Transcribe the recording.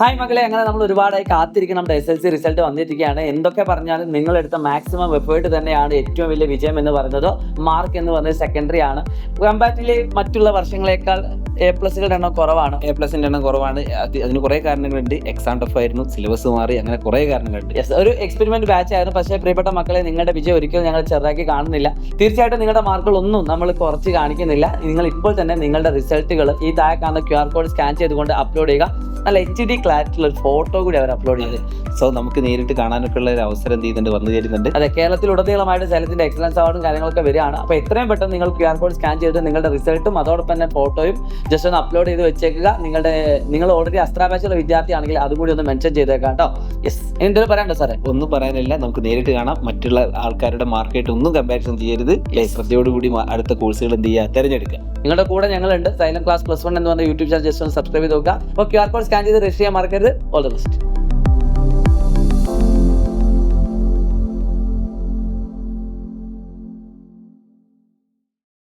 Hi മക്കളെ, അങ്ങനെ നമ്മൾ ഒരുപാടായി കാത്തിരിക്കുന്ന നമ്മുടെ SLC റിസൾട്ട് വന്നിരിക്കുകയാണ്. എന്തൊക്കെ പറഞ്ഞാലും നിങ്ങളെടുത്ത മാക്സിമം എഫേർട്ട് തന്നെയാണ് ഏറ്റവും വലിയ വിജയം എന്ന് പറയുന്നത്. മാർക്ക് എന്ന് പറയുന്നത് സെക്കൻഡറി ആണ്. കമ്പാരിറ്റീവ്ലി മറ്റുള്ള വർഷങ്ങളെക്കാൾ A+കളുടെ എണ്ണം കുറവാണ്. A+ന്റെ എണ്ണം കുറവാണ്. അതിന് കുറേ കാരണങ്ങളുണ്ട്. എക്സാം ടഫ് ആയിരുന്നു, സിലബസ് മാറി, അങ്ങനെ കുറേ കാരണങ്ങളുണ്ട്. ഒരു എക്സ്പെരിമെന്റ് ബാച്ച് ആയിരുന്നു. പക്ഷേ പ്രിയപ്പെട്ട മക്കളെ, നിങ്ങളുടെ വിജയം ഒരിക്കലും ഞങ്ങൾ ചെറുതാക്കി കാണുന്നില്ല. തീർച്ചയായിട്ടും നിങ്ങളുടെ മാർക്കുകളൊന്നും നമ്മൾ കുറച്ച് കാണിക്കുന്നില്ല. നിങ്ങൾ ഇപ്പോൾ തന്നെ നിങ്ങളുടെ റിസൾട്ടുകൾ ഈ താഴെ കാണുന്ന QR കോഡ് സ്കാൻ ചെയ്തുകൊണ്ട് അപ്ലോഡ് ചെയ്യുക. നല്ല HD ക്ലാരിറ്റിയുള്ള ഒരു ഫോട്ടോ കൂടി അവർ അപ്ലോഡ് ചെയ്ത് സോ നമുക്ക് നേരിട്ട് കാണാനൊക്കെ ഉള്ള ഒരു അവസരം എന്ത് ചെയ്യുന്നുണ്ട്, വന്നു ചേരുന്നുണ്ട്. അതെ, കേരളത്തിലുടനീളമായിട്ട് സൈലത്തിന്റെ എക്സലൻസ് അവാർഡും കാര്യങ്ങളൊക്കെ വരികയാണ്. അപ്പോൾ എത്രയും പെട്ടെന്ന് നിങ്ങൾ QR കോഡ് സ്കാൻ ചെയ്തിട്ട് നിങ്ങളുടെ റിസൾട്ടും അതോടൊപ്പം തന്നെ ഫോട്ടോയും ജസ്റ്റ് ഒന്ന് അപ്ലോഡ് ചെയ്ത് വെച്ചേക്കുക. നിങ്ങൾ ഓൾറെഡി അസ്ത്ര ബാച്ചിലുള്ള വിദ്യാർത്ഥിയാണെങ്കിൽ അതുകൂടി ഒന്ന് മെൻഷൻ ചെയ്തേക്കാം കേട്ടോ. യെസ്, എന്തെങ്കിലും പറയാനുണ്ടോ സാറേ? ഒന്നും പറയാനില്ല, നമുക്ക് നേരിട്ട് കാണാം. മറ്റുള്ള ആൾക്കാരുടെ മാർക്കായിട്ട് ഒന്നും കമ്പാരിസൺ ചെയ്യരുത്. ശ്രദ്ധയോടുകൂടി അടുത്ത കോഴ്സുകൾ എന്ത് ചെയ്യുക, തിരഞ്ഞെടുക്കുക. നിങ്ങളുടെ കൂടെ ഞങ്ങളുണ്ട്. സൈലന്റ് ക്ലാസ് +1 എന്ന് പറഞ്ഞ യൂട്യൂബ് ചാനൽ ജസ്റ്റ് ഒന്ന് സബ്സ്ക്രൈബ് ചെയ്ത് നോക്കുക. അപ്പോൾ QR കോഡ് സ്കാൻ ചെയ്ത് രജിസ്റ്റർ ചെയ്യാൻ മറക്കരുത്. All the best.